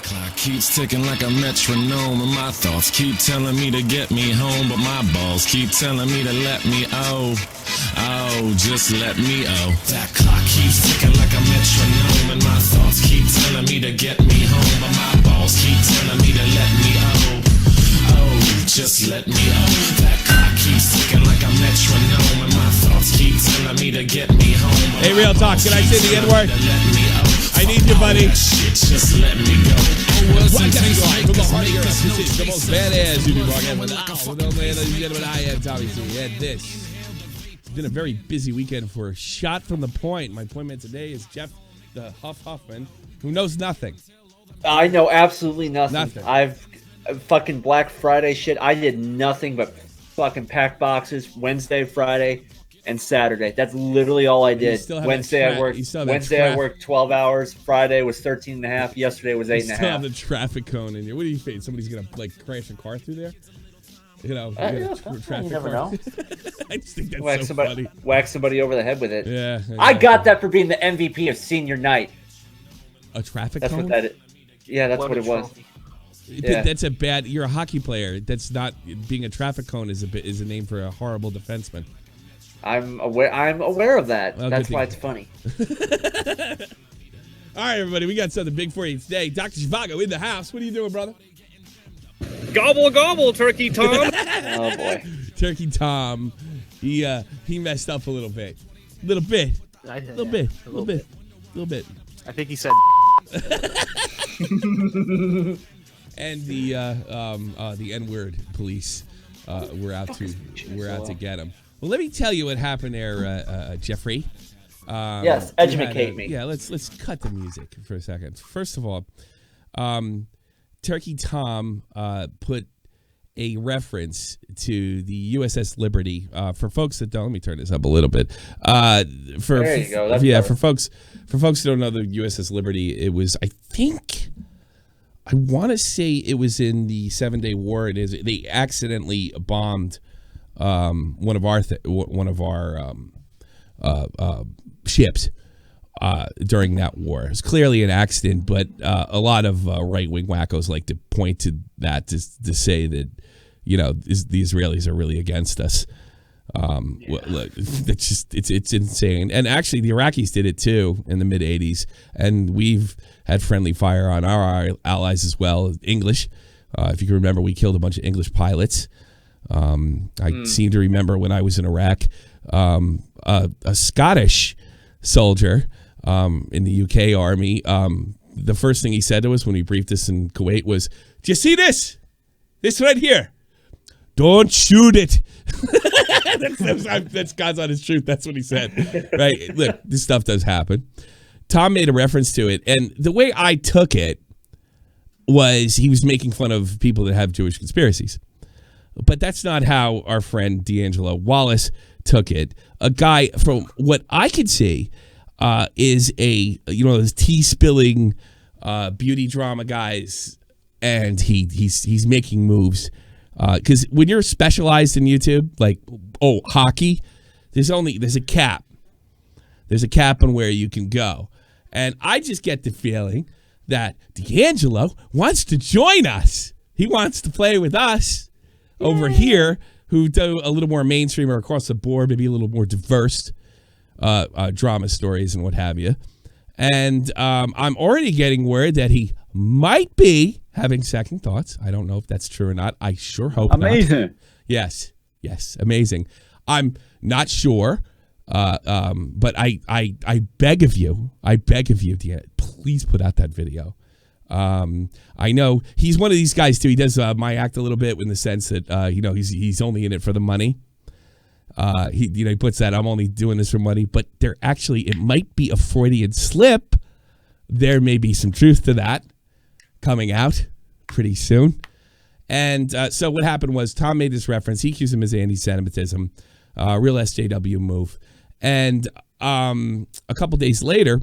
Clock keeps ticking like a metronome, and my thoughts keep telling me to get me home, but my balls keep telling me to let me just let me That clock keeps ticking like a metronome, and my thoughts keep telling me to get me home, but my balls keep telling me to let me just let me That clock keeps ticking like a metronome, and my thoughts keep telling me to get me home. Hey, Real Talk, can I say the N-word? I need you, buddy. Just let me go. From the heart of your decision, the most badass you ladies and gentlemen, I am Tommy C. And this has been a very busy weekend for Shot from the Point. My point man today is Jeff the Huffman, who knows nothing. I know absolutely nothing. I've fucking Black Friday shit. I did nothing but fucking pack boxes Wednesday, Friday, and Saturday. That's literally all I did. Wednesday I worked 12 hours. Friday was 13 and a half. Yesterday was 8 and a half. Still have the traffic cone in here. What do you think? Somebody's gonna like crash a car through there? You know, you never know. I just think that's so funny. Whack somebody over the head with it. Yeah. Exactly. I got that for being the MVP of senior night. A traffic cone? That's what that is. Yeah, that's what it was. Yeah. That's a bad. You're a hockey player. That's not being a traffic cone is a name for a horrible defenseman. I'm aware of that. Well, that's why it's funny. All right, everybody, we got something big for you today. Dr. Zhivago in the house. What are you doing, brother? Gobble gobble, Turkey Tom. Oh boy, Turkey Tom. He messed up a little bit. A little bit. I think he said. And the N-word police we're out to get him. Well, let me tell you what happened there, Jeffrey. Yes, educate me. Yeah, let's cut the music for a second. First of all, Turkey Tom put a reference to the USS Liberty. For folks that don't, let me turn this up a little bit. There you go. That's better. for folks who don't know the USS Liberty, it was I want to say it was in the 7-Day War. They accidentally bombed one of our ships during that war. It was clearly an accident, but a lot of right-wing wackos like to point to that to say that the Israelis are really against us. Look, it's insane. And actually, the Iraqis did it too in the mid '80s, and we've had friendly fire on our allies as well. English, if you can remember, we killed a bunch of English pilots. I seem to remember when I was in Iraq, a Scottish soldier in the UK Army. The first thing he said to us when we briefed us in Kuwait was, "Do you see this? This right here? Don't shoot it." That's God's honest truth. That's what he said. Right? Look, this stuff does happen. Tom made a reference to it, and the way I took it was he was making fun of people that have Jewish conspiracies. But that's not how our friend D'Angelo Wallace took it. A guy, from what I could see, is those tea spilling beauty drama guys, and he's making moves. Because when you're specialized in YouTube, like hockey, there's a cap. There's a cap on where you can go, and I just get the feeling that D'Angelo wants to join us. He wants to play with us over here, who do a little more mainstream or across the board, maybe a little more diverse drama stories and what have you. And I'm already getting word that he might be having second thoughts. I don't know if that's true or not. I sure hope amazing. Not. Yes, amazing. I'm not sure, but I beg of you, Deanna, please put out that video. I know he's one of these guys too. He does my act a little bit in the sense that he's only in it for the money. He puts that I'm only doing this for money, but it might be a Freudian slip. There may be some truth to that coming out pretty soon. And so what happened was Tom made this reference. He accused him as anti-Semitism, real SJW move. And a couple days later,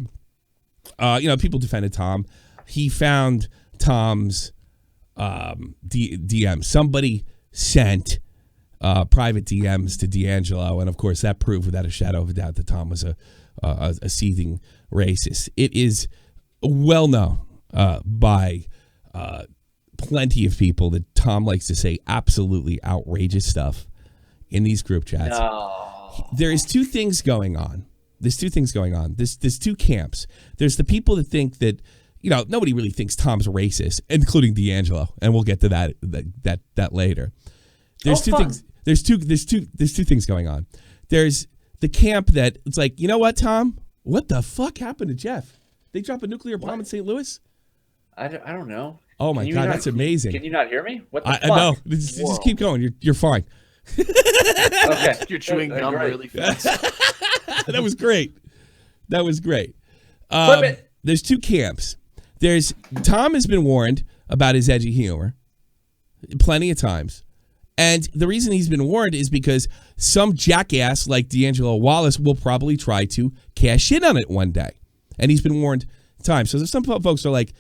people defended Tom. He found Tom's DM. Somebody sent private DMs to D'Angelo, and of course that proved without a shadow of a doubt that Tom was a seething racist. It is well known by plenty of people that Tom likes to say absolutely outrageous stuff in these group chats. No. There is two things going on. There's two camps. There's the people that think that, nobody really thinks Tom's racist, including D'Angelo, and we'll get to that later. There's two things. There's two things going on. There's the camp that it's like, you know what, Tom? What the fuck happened to Jeff? They drop a nuclear bomb in St. Louis? I don't know. Oh my God, that's amazing. Can you not hear me? What the fuck? No, just keep going. You're fine. Okay. You're chewing gum really fast. That was great. Flip it. There's two camps. Tom has been warned about his edgy humor plenty of times. And the reason he's been warned is because some jackass like D'Angelo Wallace will probably try to cash in on it one day. And he's been warned times. So some folks are like,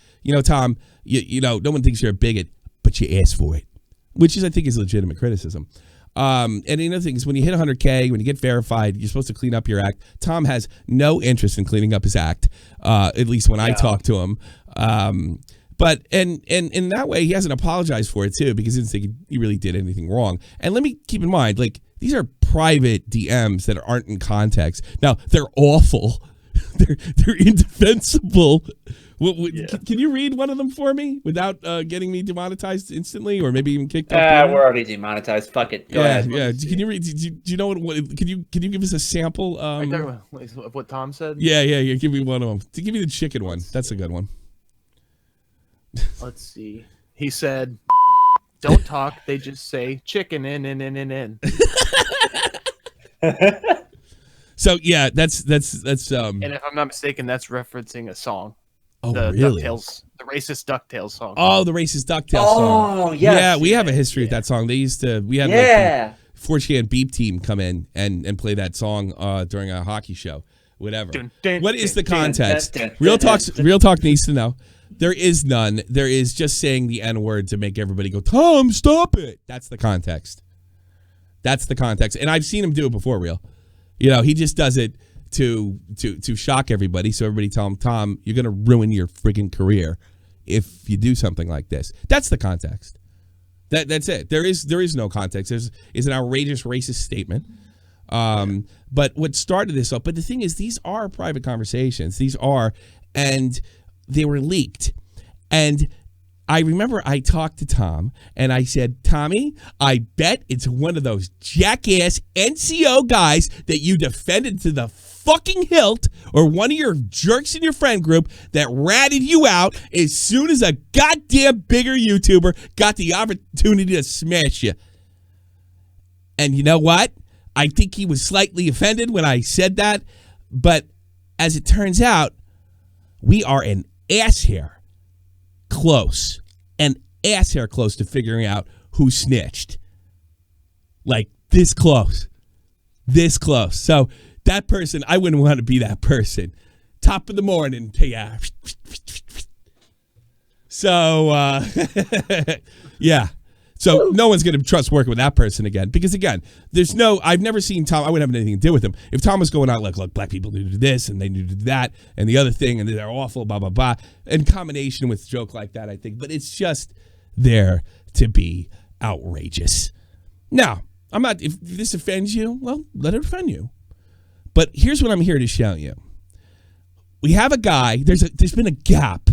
Tom, no one thinks you're a bigot, but you asked for it, which I think is legitimate criticism. And another thing is when you hit 100K, when you get verified, you're supposed to clean up your act. Tom has no interest in cleaning up his act, at least when I talk to him. But and in that way, he hasn't apologized for it too, because he didn't think he really did anything wrong. And let me keep in mind, like, these are private DMs that aren't in context. Now, they're awful. They're indefensible. Can you read one of them for me without getting me demonetized instantly, or maybe even kicked off? We're already demonetized. Fuck it. Go ahead. Yeah. Can you read? Do you know what? Can you give us a sample? Of what Tom said? Yeah. Give me one of them. Give me the chicken one. That's a good one. Let's see. He said, "Don't talk. They just say chicken in." So yeah, that's. And if I'm not mistaken, that's referencing a song. Oh, the really? DuckTales, the racist DuckTales song. Oh, the racist DuckTales song. Oh, yes. Yeah, we have a history with that song. We had like the 4chan Beep team come in and play that song during a hockey show, whatever. What is the context? Real Talk needs to know. There is none. There is just saying the N-word to make everybody go, Tom, stop it. That's the context. And I've seen him do it before, Real. He just does it to shock everybody, so everybody tell him, Tom, you're gonna ruin your freaking career if you do something like this. That's the context. That's it. There is no context. There's an outrageous racist statement. But what started this up? But the thing is, these are private conversations. And they were leaked. And I remember I talked to Tom and I said, Tommy, I bet it's one of those jackass NCO guys that you defended to the fucking hilt, or one of your jerks in your friend group that ratted you out as soon as a goddamn bigger YouTuber got the opportunity to smash you. And you know what? I think he was slightly offended when I said that. But as it turns out, we are an ass hair close to figuring out who snitched. Like this close. So that person, I wouldn't want to be that person. Top of the morning. Yeah. So, yeah. So no one's going to trust working with that person again. Because again, I've never seen Tom, I wouldn't have anything to do with him. If Tom was going out like, look, black people need to do this and they need to do that and the other thing and they're awful, blah, blah, blah. In combination with a joke like that, I think. But it's just there to be outrageous. Now, if this offends you, well, let it offend you. But here's what I'm here to show you. We have a guy, there's been a gap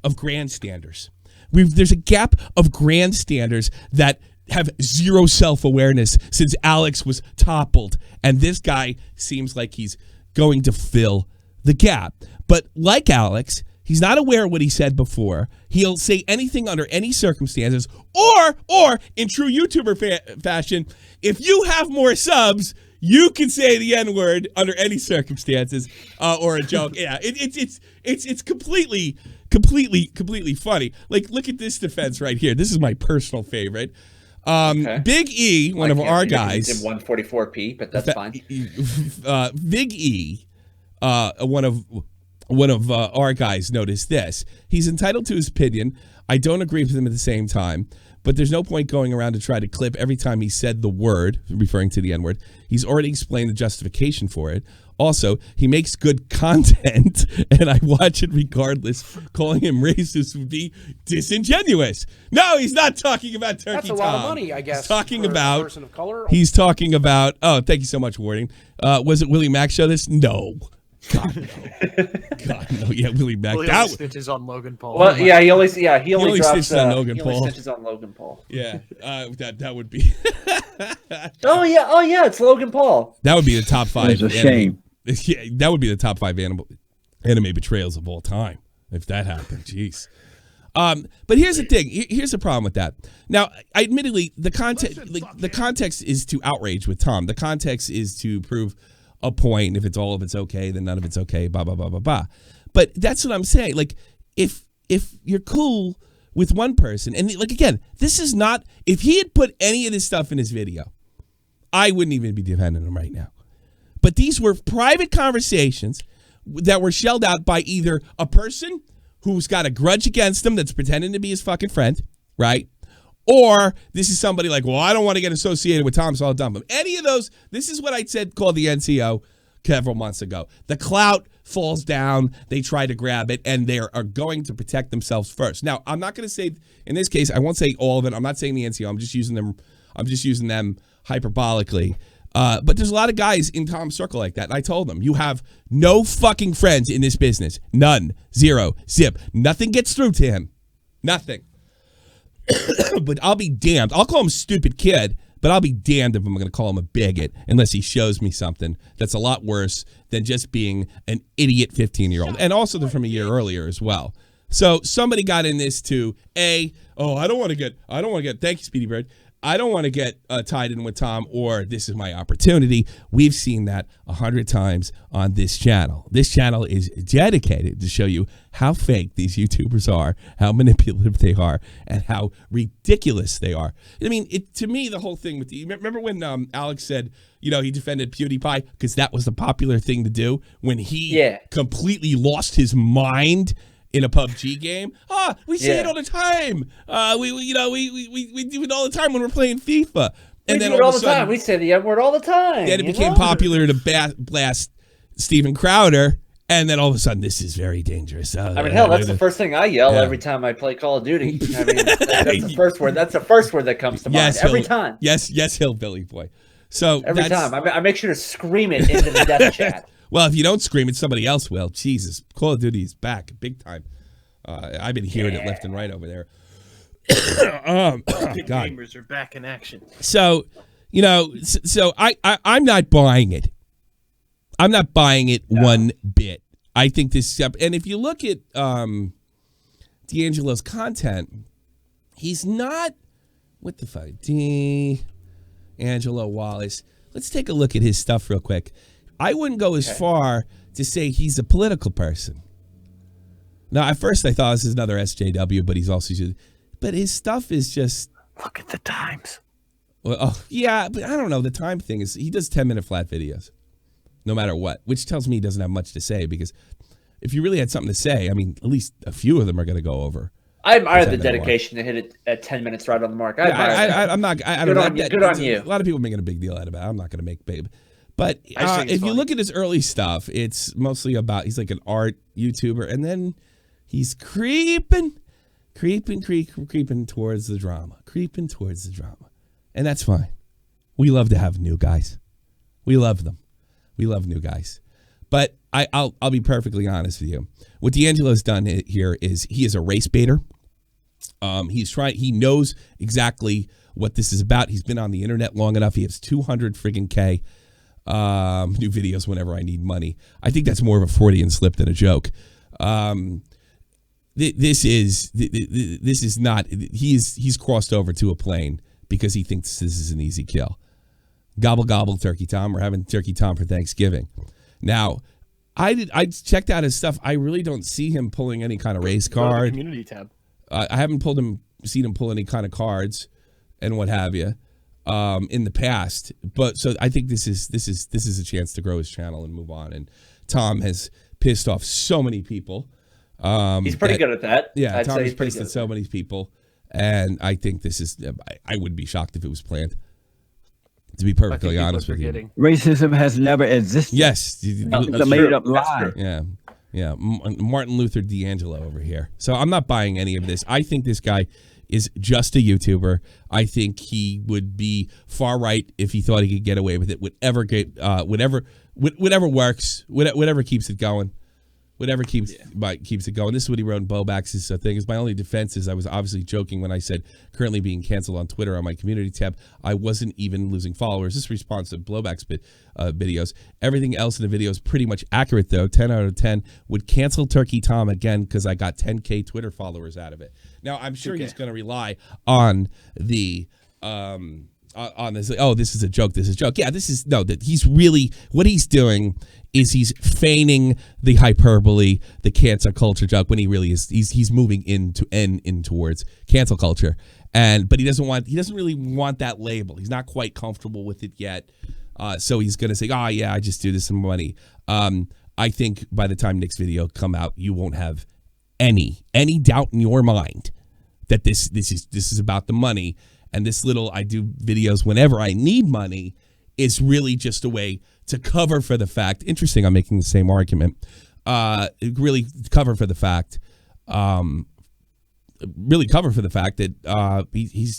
of grandstanders. There's a gap of grandstanders that have zero self-awareness since Alex was toppled. And this guy seems like he's going to fill the gap. But like Alex, he's not aware of what he said before. He'll say anything under any circumstances. Or in true YouTuber fashion, if you have more subs, you can say the N-word under any circumstances or a joke. Yeah, it's completely funny. Like, look at this defense right here. This is my personal favorite. Big E, one of our guys. 144p, but that's fine. Big E, one of one of our guys noticed this. He's entitled to his opinion. I don't agree with him at the same time, but there's no point going around to try to clip every time he said the word, referring to the N-word. He's already explained the justification for it. Also, he makes good content, and I watch it regardless. Calling him racist would be disingenuous. No, he's not talking about Turkey Tom. That's a lot of money, I guess. He's talking about a person of color. He's talking about. Oh, thank you so much, Warding. Was it Willie Mack show this? No. God no. God no. Yeah, Willie Mack. Willie only stitches on Logan Paul. Well, yeah, he only drops stitches on Logan Paul. Stitches on Logan Paul. Yeah, that would be. Oh yeah, it's Logan Paul. That would be the top 5. It's a shame. Yeah, that would be the top 5 anime betrayals of all time if that happened. Jeez. But here's the thing. Here's the problem with that. Now, admittedly, the context is to outrage with Tom. The context is to prove a point. If it's all of it's okay, then none of it's okay. Blah blah blah blah blah. But that's what I'm saying. Like, if you're cool with one person, and like again, this is not. If he had put any of this stuff in his video, I wouldn't even be defending him right now. But these were private conversations that were shelled out by either a person who's got a grudge against him that's pretending to be his fucking friend, right? Or this is somebody like, well, I don't want to get associated with Tom, so I'll dump him. Any of those, this is what I said called the NCO several months ago. The clout falls down, they try to grab it, and they are going to protect themselves first. Now, I'm not going to say, in this case, I won't say all of it. I'm not saying the NCO. I'm just using them hyperbolically. But there's a lot of guys in Tom's circle like that. And I told them, you have no fucking friends in this business. None. Zero. Zip. Nothing gets through to him. Nothing. But I'll be damned. I'll call him stupid kid, but I'll be damned if I'm going to call him a bigot unless he shows me something that's a lot worse than just being an idiot 15-year-old. And also they're from a year earlier as well. So somebody got in this to I don't want to get, thank you, Speedy Bird. I don't want to get tied in with Tom, or this is my opportunity. We've seen that 100 times on this channel. This channel is dedicated to show you how fake these YouTubers are, how manipulative they are, and how ridiculous they are. I mean, to me, the whole thing with remember when Alex said, he defended PewDiePie because that was the popular thing to do when he completely lost his mind in a PUBG game. We say it all the time. We do it all the time when we're playing FIFA. And then all the time. We say the N-word all the time. Then it became popular to blast Steven Crowder, and then all of a sudden, this is very dangerous. Hell, that's the first thing I yell every time I play Call of Duty. I mean, that's the first word. That's the first word that comes to mind every time. Yes, hillbilly boy. So every time I make sure to scream it into the death chat. Well, if you don't scream it, somebody else will. Jesus, Call of Duty is back big time. I've been hearing it left and right over there. Big gamers are back in action. So, I'm not buying it. I'm not buying it one bit. I think this step, and if you look at D'Angelo's content, he's not, what the fuck, D'Angelo Wallace. Let's take a look at his stuff real quick. I wouldn't go as far to say he's a political person. Now, at first I thought this is another SJW, but he's also, but his stuff is just. Look at the times. Well, yeah, but I don't know. The time thing is he does 10-minute flat videos, no matter what, which tells me he doesn't have much to say, because if you really had something to say, I mean, at least a few of them are going to go over. I admire the dedication to hit it at 10 minutes right on the mark. Good on you. A lot of people making a big deal out of it. I'm not going to make big. But if you look at his early stuff, it's mostly about, he's like an art YouTuber, and then he's creeping towards the drama. And that's fine. We love to have new guys. We love them. We love new guys. But I'll be perfectly honest with you. What D'Angelo's done here is he is a race baiter. He knows exactly what this is about. He's been on the internet long enough. He has 200 friggin' K new videos whenever I need money. I think that's more of a Freudian slip than a joke. This is not. He's crossed over to a plane because he thinks this is an easy kill. Gobble gobble, Turkey Tom. We're having Turkey Tom for Thanksgiving. Now, I checked out his stuff. I really don't see him pulling any kind of race card. Community tab. I haven't seen him pull any kind of cards and what have you in the past. But so I think this is a chance to grow his channel and move on. And Tom has pissed off so many people. He's pretty good at that. Yeah, I'd Tom say has he's pretty pissed good at so many people, and I think this is. I would be shocked if it was planned. To be perfectly honest with you, racism has never existed. yes, It's a made-up lie. yeah. Martin Luther D'Angelo over here. So I'm not buying any of this. I think this guy is just a YouTuber. I think he would be far right if he thought he could get away with it. Whatever works, whatever keeps it going. Whatever keeps it going. This is what he wrote in Bobax's thing. Is my only defense is I was obviously joking when I said currently being canceled on Twitter on my community tab. I wasn't even losing followers. This response to Blowback's videos. Everything else in the video is pretty much accurate though. 10 out of 10. Would cancel Turkey Tom again because I got 10K Twitter followers out of it. Now I'm sure he's going to rely on the on this. Oh, this is a joke. This is a joke. Yeah, this is that he's really what he's doing is he's feigning the hyperbole, the cancel culture joke when he really is. He's moving in towards cancel culture, but he doesn't really want that label. He's not quite comfortable with it yet, so he's gonna say, "Oh yeah, I just do this for money." I think by the time Nick's video come out, you won't have any doubt in your mind that this is about the money. And this little I do videos whenever I need money is really just a way to cover for the fact. Interesting, I'm making the same argument. Really cover for the fact. Really cover for the fact that he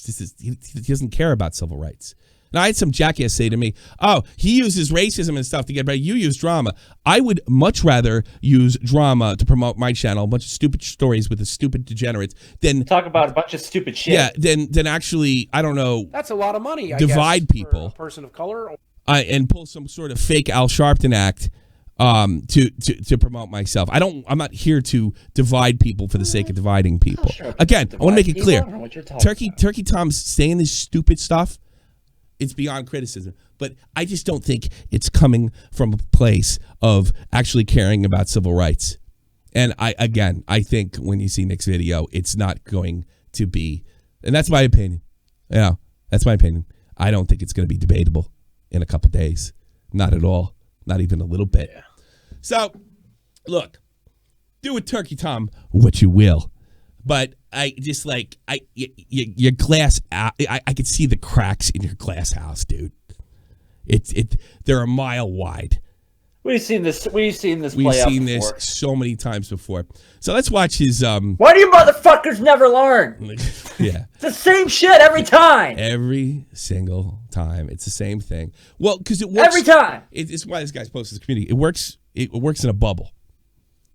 doesn't care about civil rights. Now, I had some jackass say to me, "Oh, he uses racism and stuff to get better. You use drama." I would much rather use drama to promote my channel, a bunch of stupid stories with the stupid degenerates, than talk about a bunch of stupid shit. Yeah, than actually, I don't know. That's a lot of money. Divide people, for a person of color, and pull some sort of fake Al Sharpton act to promote myself. I'm not here to divide people for the sake of dividing people. Again, I want to make it clear. Turkey Tom's saying this stupid stuff. It's beyond criticism, but I just don't think it's coming from a place of actually caring about civil rights. And I think when you see Nick's video, it's not going to be, and that's my opinion. Yeah, that's my opinion. I don't think it's going to be debatable in a couple days. Not at all. Not even a little bit. Yeah. So, look, do with Turkey Tom what you will. But I just your glass. I could see the cracks in your glass house, dude. They're a mile wide. We've seen this. We've seen this so many times before. So let's watch his. Why do you motherfuckers never learn? Yeah, it's the same shit every time. Every single time, it's the same thing. Well, because it works every time. It's why this guy's posted this community. It works. It works in a bubble.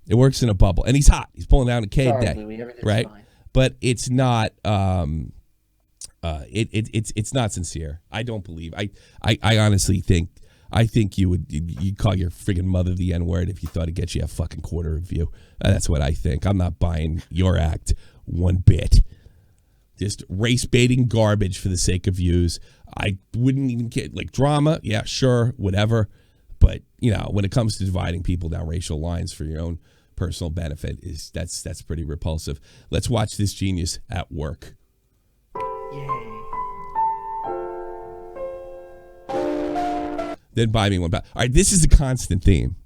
It works in a bubble, and he's hot. He's pulling down a cave day, right? Fine. But it's not. It's not sincere. I don't believe. I honestly think. I think you'd call your friggin' mother the N-word if you thought it'd get you a fucking quarter of view. That's what I think. I'm not buying your act one bit. Just race baiting garbage for the sake of views. I wouldn't even get drama. Yeah, sure, whatever. But when it comes to dividing people down racial lines for your own personal benefit, that's pretty repulsive. Let's watch this genius at work. Yay. Then buy me one back. All right, this is a constant theme.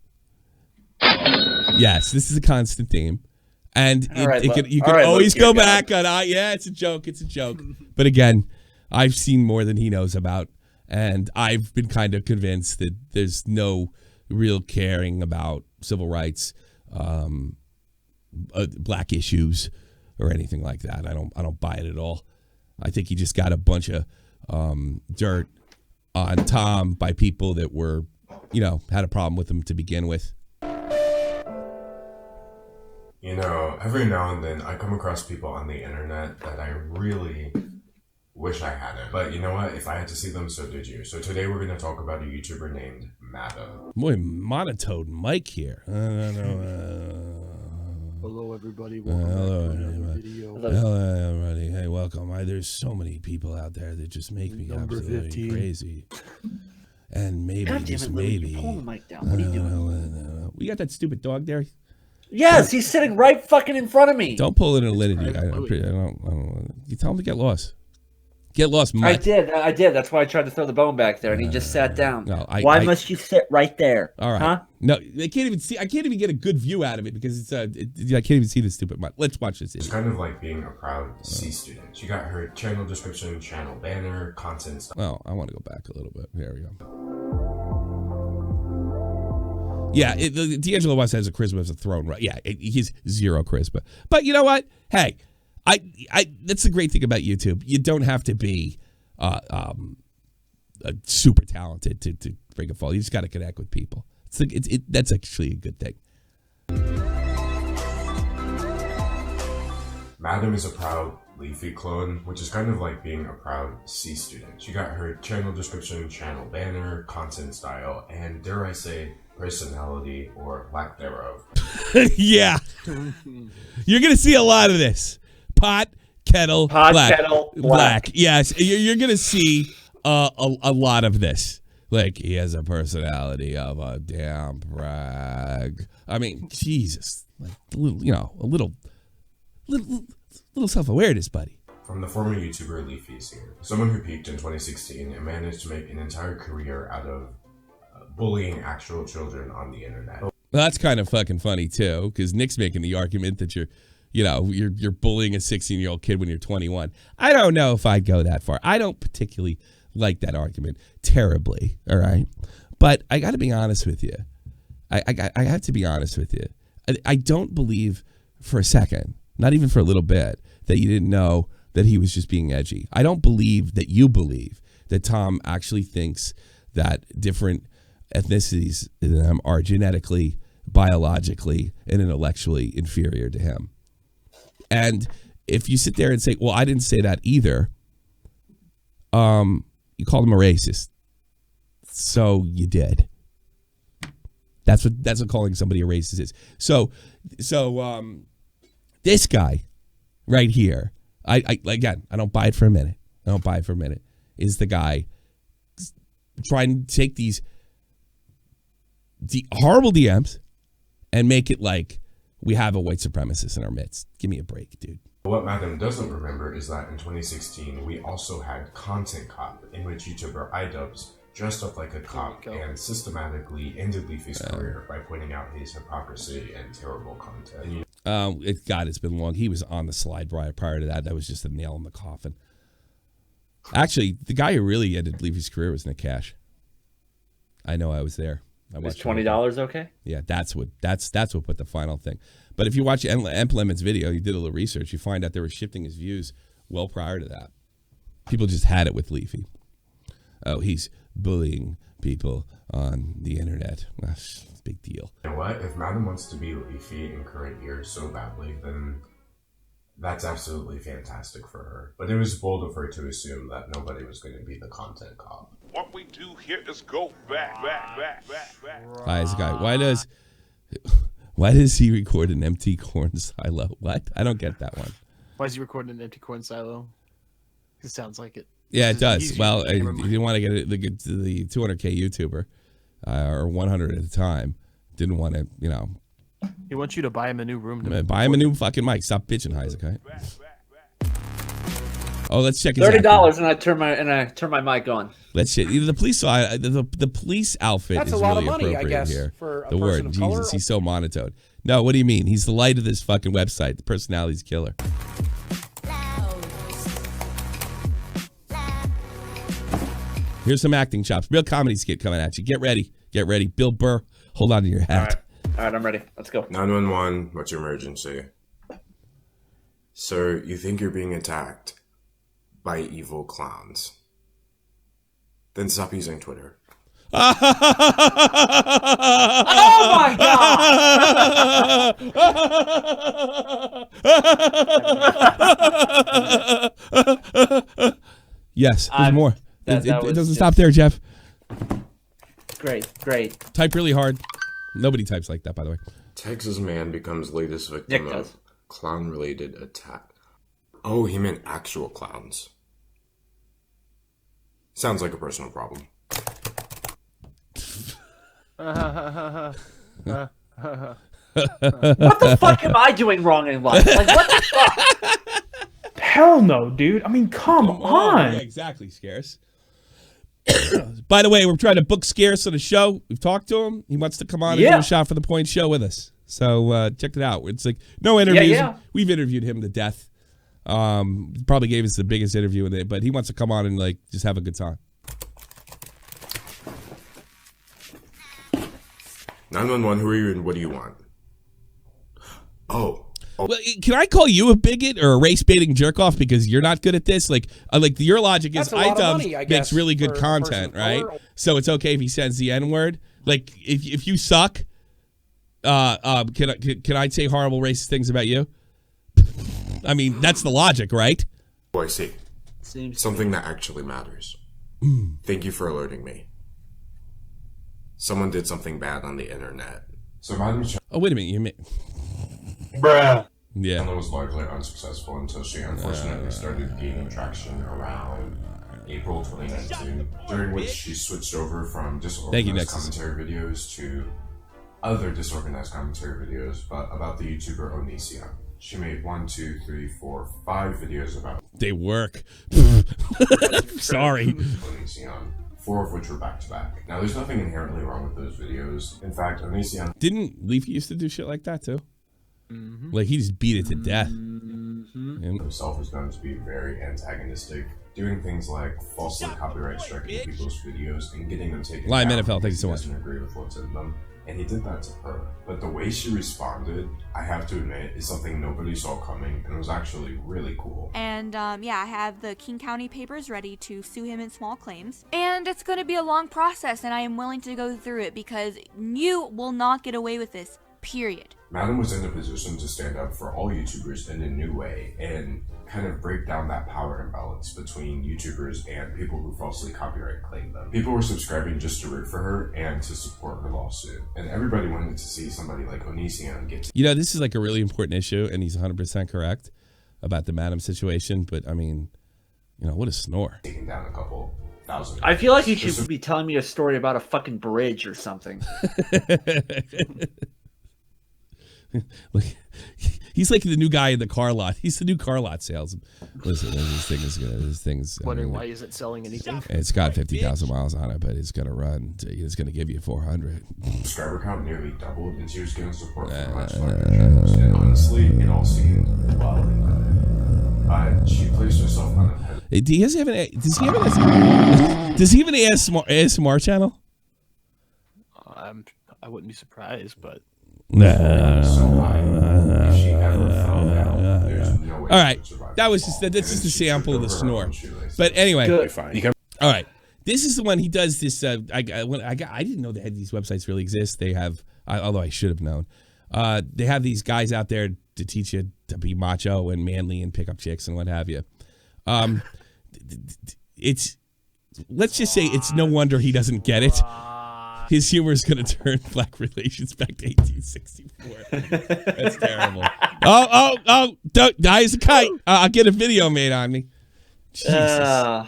Yes, this is a constant theme. And you can always go back on, yeah, it's a joke, it's a joke. But again, I've seen more than he knows about. And I've been kind of convinced that there's no real caring about civil rights, black issues, or anything like that. I don't buy it at all. I think he just got a bunch of dirt on Tom by people that were, had a problem with him to begin with. Every now and then I come across people on the internet that I really wish I hadn't. But you know what? If I had to see them, so did you. So today we're going to talk about a YouTuber named Wannabe. Boy, monotone Mike here. Hello, everybody. Hello, everybody. Hey, welcome. There's so many people out there that just make me absolutely crazy. And maybe, just maybe. Pull the mic down. What are you doing? We got that stupid dog there. Yes, he's sitting right fucking in front of me. Don't pull it in Alinity. I don't. You tell him to get lost. Get lost, mutt. I did. That's why I tried to throw the bone back there, and he just sat down. No, why must you sit right there? All right. Huh? No, I can't even see. I can't even get a good view out of it because it's. I can't even see this stupid mutt. Let's watch this. It's kind of like being a proud C student. She got her channel description, channel banner, content stuff. Oh, I want to go back a little bit. There we go. Yeah, D'Angelo West has a charisma as a throne, right? Yeah, he's zero charisma. But you know what? Hey, that's the great thing about YouTube. You don't have to be super talented to break a fall. You just got to connect with people. That's actually a good thing. Madam is a proud Leafy clone, which is kind of like being a proud C student. She got her channel description, channel banner, content style, and dare I say, personality or lack thereof. Yeah. You're going to see a lot of this. Pot, kettle, black. Yes, you're going to see a lot of this. Like, he has a personality of a damn brag. I mean, Jesus. Like, a little self-awareness, buddy. From the former YouTuber Leafy here, someone who peaked in 2016 and managed to make an entire career out of bullying actual children on the internet. Well, that's kind of fucking funny too, because Nick's making the argument that you're bullying a 16-year-old kid when you're 21. I don't know if I'd go that far. I don't particularly like that argument terribly. All right, but I got to be honest with you. I have to be honest with you. I don't believe for a second, not even for a little bit, that you didn't know that he was just being edgy. I don't believe that you believe that Tom actually thinks that different ethnicities are genetically, biologically, and intellectually inferior to him. And if you sit there and say, well, I didn't say that either, you called him a racist. So you did. That's what calling somebody a racist is. So this guy right here, I don't buy it for a minute. Is the guy trying to take these horrible DMs and make it like we have a white supremacist in our midst. Give me a break, dude. What Madam doesn't remember is that in 2016, we also had Content Cop, in which YouTuber iDubbbz dressed up like a cop and systematically ended Leafy's career by pointing out his hypocrisy and terrible content. God, it's been long. He was on the slide prior to that. That was just a nail in the coffin. Actually, the guy who really ended Leafy's career was Nick Cash. I know, I was there. Is $20 okay? Yeah, that's what put the final thing. But if you watch Imallexx's video, you did a little research, you find out they were shifting his views well prior to that. People just had it with Leafy. Oh, he's bullying people on the internet. Big deal. You know what? If Madam wants to be Leafy in current year so badly, then that's absolutely fantastic for her. But it was bold of her to assume that nobody was going to be the content cop. What we do here is go back. Hi, this guy. Why does he record an empty corn silo? What? I don't get that one. Why is he recording an empty corn silo? It sounds like it. Yeah, it does. Well, if you want to get the 200K YouTuber or 100 at a time, didn't want to, He wants you to buy him a new room. Buy him a new fucking mic. Stop bitching, Isaac. Okay? Oh, let's check his $30 and I turn my mic on. Let's check. The police outfit That's is a lot really of money, appropriate I guess, here. for a the person word of Jesus, color. he's so monotone. No, what do you mean? He's the light of this fucking website. The personality's killer. Here's some acting chops. Real comedy skit coming at you. Get ready. Bill Burr, hold on to your hat. All right, I'm ready. Let's go. 911, what's your emergency? Sir, you think you're being attacked by evil clowns. Then stop using Twitter. Oh my God! Yes, there's more. It doesn't stop there, Jeff. Great. Type really hard. Nobody types like that, by the way. Texas man becomes latest victim of clown-related attack. Oh, he meant actual clowns. Sounds like a personal problem. What the fuck am I doing wrong in life? Like, what the fuck? hell no, dude. I mean, come on. Yeah, exactly, Scarce. By the way, we're trying to book Scarce on the show. We've talked to him. He wants to come on and do a Shot for the Point show with us. So check it out. It's like no interviews. Yeah. We've interviewed him to death. Probably gave us the biggest interview with it, but he wants to come on and like just have a good time. 911, who are you and what do you want? Oh. Well, can I call you a bigot or a race baiting jerk off because you're not good at this? Like your logic is iDubbbz makes really good content, right? So it's okay if he sends the N-word. Like if you suck, can I say horrible racist things about you? I mean, that's the logic, right? Oh, I see. Something that actually matters. Thank you for alerting me. Someone did something bad on the internet. So Madam's Oh, wait a minute. You mean... Bruh. Yeah. channel was largely unsuccessful until she unfortunately started gaining traction around April 2019, during which she switched over from disorganized commentary videos to other disorganized commentary videos, but about the YouTuber Onision. She made 1, 2, 3, 4, 5 videos about they work. Sorry. Onision, 4 of which were back to back. Now, there's nothing inherently wrong with those videos. In fact, Onision didn't Leafy used to do shit like that too. Like he just beat it to death. Himself is known to be very antagonistic, doing things like falsely copyright striking people's videos and getting them taken Live down NFL, thank you so because much. he doesn't agree with what's in them. And he did that to her. But the way she responded, I have to admit, is something nobody saw coming, and it was actually really cool. And yeah, I have the King County papers ready to sue him in small claims. And it's going to be a long process, and I am willing to go through it because you will not get away with this, period. Madam was in a position to stand up for all YouTubers in a new way and kind of break down that power imbalance between YouTubers and people who falsely copyright claim them. People were subscribing just to root for her and to support her lawsuit. And everybody wanted to see somebody like Onision get You know, this is like a really important issue, and he's 100% correct about the Madam situation, but I mean, you know, what a snore. taken down a couple thousand. I feel like you should be telling me a story about a fucking bridge or something. Look, he's like the new guy in the car lot. He's the new car lot salesman. Listen, this thing is good. This thing's Wondering why is it selling anything? It's got 50,000 miles on it, but it's gonna run. It's gonna give you 400. Subscriber count nearly doubled, and she was getting support from much larger channels. And honestly, it all seemed well in her. She placed herself on a pedestal. Does he have an ASMR channel? I wouldn't be surprised, but All right, that was just that's just a sample of the snore. But anyway, all right, this is the one he does this. I didn't know they had these websites really exist. They have, although I should have known. They have these guys out there to teach you to be macho and manly and pick up chicks and what have you. It's let's just say it's no wonder he doesn't get it. His humor is going to turn black relations back to 1864. That's terrible. Oh! Don't die as a kite. I'll get a video made on me. Jesus.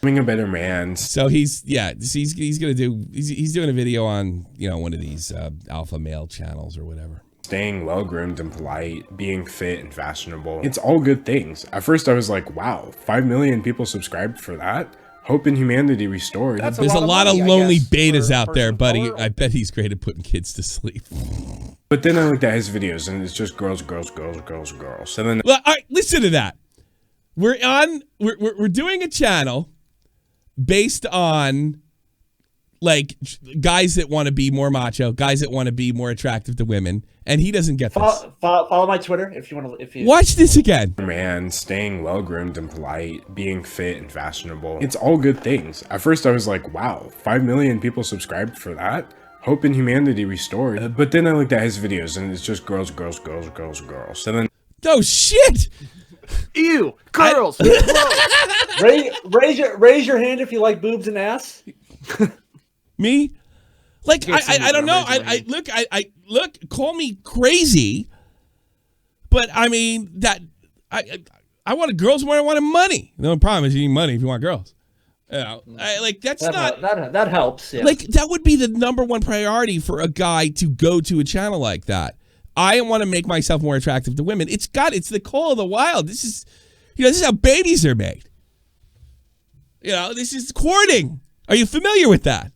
Becoming a better man. So he's going to do he's doing a video on one of these alpha male channels or whatever. Staying well-groomed and polite, being fit and fashionable. It's all good things. At first I was like, wow, 5 million people subscribed for that? Hope and humanity restored. There's a lot of lonely betas out there, buddy. I bet he's great at putting kids to sleep. But then I looked at his videos and it's just girls. So then well, all right, listen to that. We're doing a channel based on like guys that want to be more macho, guys that want to be more attractive to women, and he doesn't get this. Follow my Twitter if you want to. Watch this again. Man, staying well-groomed and polite, being fit and fashionable. It's all good things. At first I was like, wow, 5 million people subscribed for that? Hope and humanity restored. But then I looked at his videos and it's just girls. So then oh shit! Ew, girls. raise your hand if you like boobs and ass. Me? Like I don't know. I look. Call me crazy, but I mean that I wanted girls more. I wanted money. The only problem is you need money if you want girls. That helps. Yeah. Like that would be the #1 priority for a guy to go to a channel like that. I want to make myself more attractive to women. It's the call of the wild. This You know, this is how babies are made. You know, this is courting. Are you familiar with that?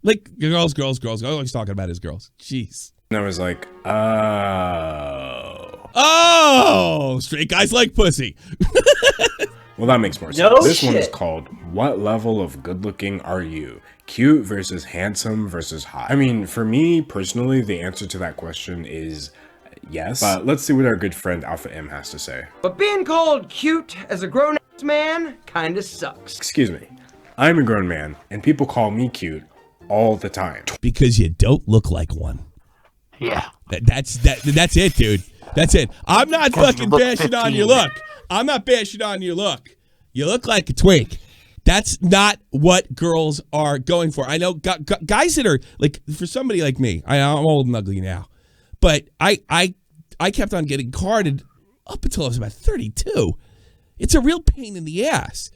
Like, girls. All he's talking about is girls. Jeez. And I was like, oh. Oh, straight guys like pussy. Well, that makes more sense. No This shit. one is called, what level of good looking are you? Cute versus handsome versus hot. I mean, for me personally, the answer to that question is yes. But let's see what our good friend Alpha M has to say. But being called cute as a grown-ass man kinda sucks. Excuse me. I'm a grown man, and people call me cute all the time. Because you don't look like one. Yeah. That's it, dude. That's it. I'm not fucking bashing on your look. I'm not bashing on your look. You look like a twink. That's not what girls are going for. I know guys that are like, for somebody like me, I'm old and ugly now, but I kept on getting carded up until I was about 32. It's a real pain in the ass.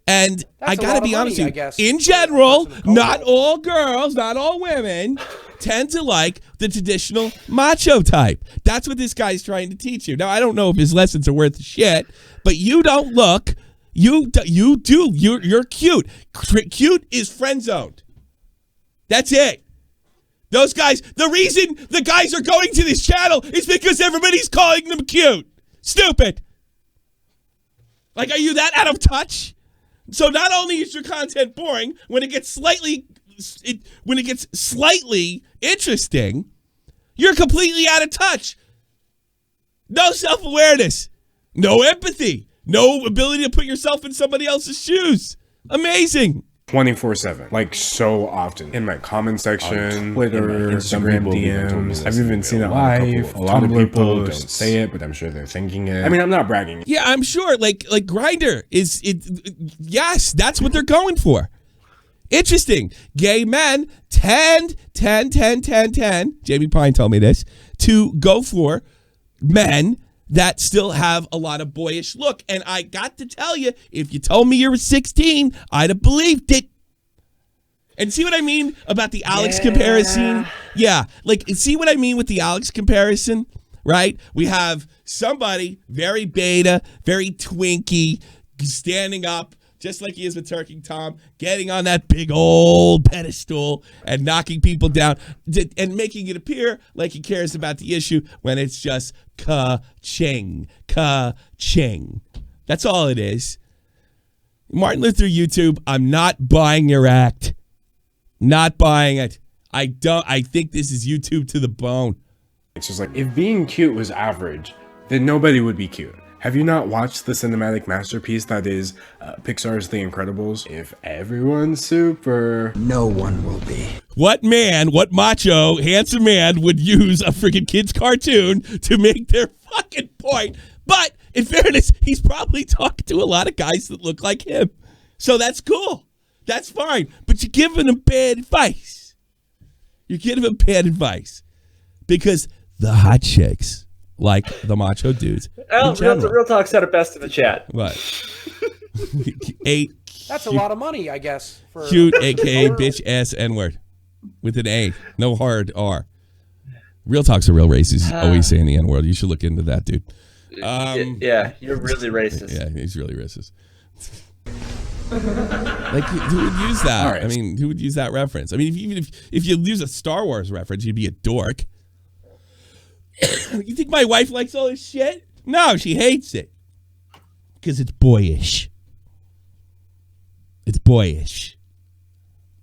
And I gotta be honest with you, in general, not all girls, not all women tend to like the traditional macho type. That's what this guy's trying to teach you. Now, I don't know if his lessons are worth shit, but you don't look, you're cute. Cute is friend zoned. That's it. Those guys, the reason the guys are going to this channel is because everybody's calling them cute. Stupid. Like, are you that out of touch? So not only is your content boring, when it gets slightly interesting, you're completely out of touch. No self-awareness, no empathy, no ability to put yourself in somebody else's shoes. Amazing. 24/7, like so often in my comment section, Twitter, Instagram DMs. I've even seen it live. A lot of people don't say it, but I'm sure they're thinking it. I mean, I'm not bragging. Yeah, I'm sure. Like Grindr is it. Yes, that's what they're going for. Interesting. Gay men tend. Jamie Pine told me this, to go for men that still have a lot of boyish look. And I got to tell you, if you told me you were 16, I'd have believed it. And see what I mean about the Alex comparison? Yeah, like, see what I mean with the Alex comparison, right? We have somebody very beta, very twinky, standing up, just like he is with Turkey Tom, getting on that big old pedestal and knocking people down and making it appear like he cares about the issue when it's just ka-ching, ka-ching. That's all it is. Martin Luther YouTube, I'm not buying your act. Not buying it. I think this is YouTube to the bone. It's just like, if being cute was average, then nobody would be cute. Have you not watched the cinematic masterpiece that is Pixar's The Incredibles? If everyone's super, no one will be. What man, what macho, handsome man would use a freaking kid's cartoon to make their fucking point? But in fairness, he's probably talking to a lot of guys that look like him. So that's cool. That's fine. But you're giving him bad advice. You're giving him bad advice. Because the hot chicks like the macho dudes. Real Talk said it best in the chat. What? That's a lot of money, I guess. For cute, aka bitch ass N-word. With an A. No hard R. Real Talk's a real racist. He's always saying the N-word. You should look into that, dude. Yeah, you're really racist. Yeah, he's really racist. Like, who would use that? Right. I mean, who would use that reference? I mean, even if you use a Star Wars reference, you'd be a dork. You think my wife likes all this shit? No, she hates it. Because it's boyish. It's boyish.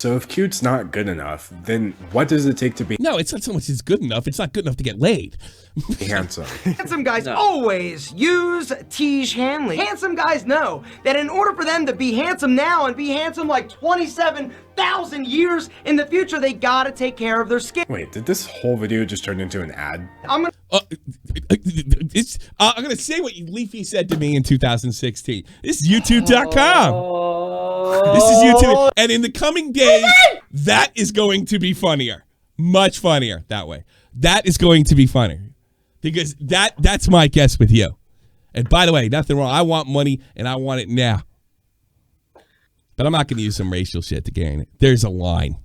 So if cute's not good enough, then what does it take to be? No, it's not so much it's good enough. It's not good enough to get laid. Handsome. Handsome guys always use Tiege Hanley. Handsome guys know that in order for them to be handsome now and be handsome like 27,000 years in the future, they gotta take care of their skin. Wait, did this whole video just turn into an ad? I'm gonna say what Leafy said to me in 2016. This is YouTube.com. This is YouTube, and in the coming days, that is going to be funnier, much funnier that way. That is going to be funnier because that's my guess with you. And by the way, nothing wrong. I want money and I want it now, but I'm not going to use some racial shit to gain it. There's a line.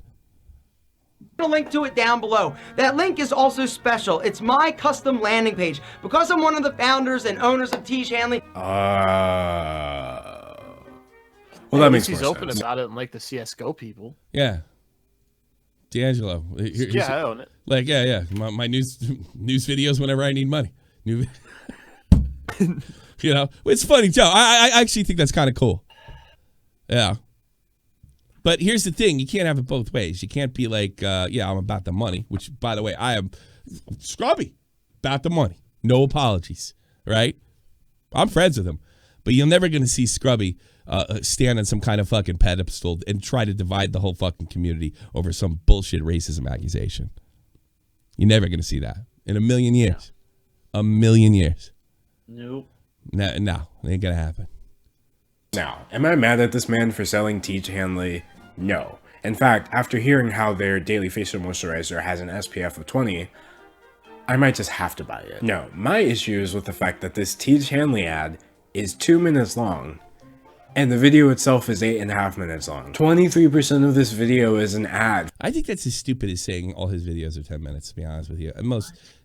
a link to it down below. That link is also special. It's my custom landing page. Because I'm one of the founders and owners of Tiege Hanley. Well, that makes more he's open sense. about it, and like the CS:GO people. Yeah. D'Angelo. Yeah, I own it. Like, yeah. My news videos whenever I need money. You know, it's funny too. I actually think that's kind of cool. Yeah. But here's the thing: you can't have it both ways. You can't be like, yeah, I'm about the money. Which, by the way, I am scrubby about the money. No apologies, right? I'm friends with him, but you're never gonna see Scrubby stand on some kind of fucking pedestal and try to divide the whole fucking community over some bullshit racism accusation. You're never gonna see that in a million years. A million years. Nope. No, it ain't gonna happen. Now, am I mad at this man for selling Tiege Hanley? No. In fact, after hearing how their daily facial moisturizer has an SPF of 20, I might just have to buy it. No, my issue is with the fact that this Tiege Hanley ad is 2 minutes long, and the video itself is 8.5 minutes long. 23% of this video is an ad. I think that's as stupid as saying all his videos are 10 minutes, to be honest with you.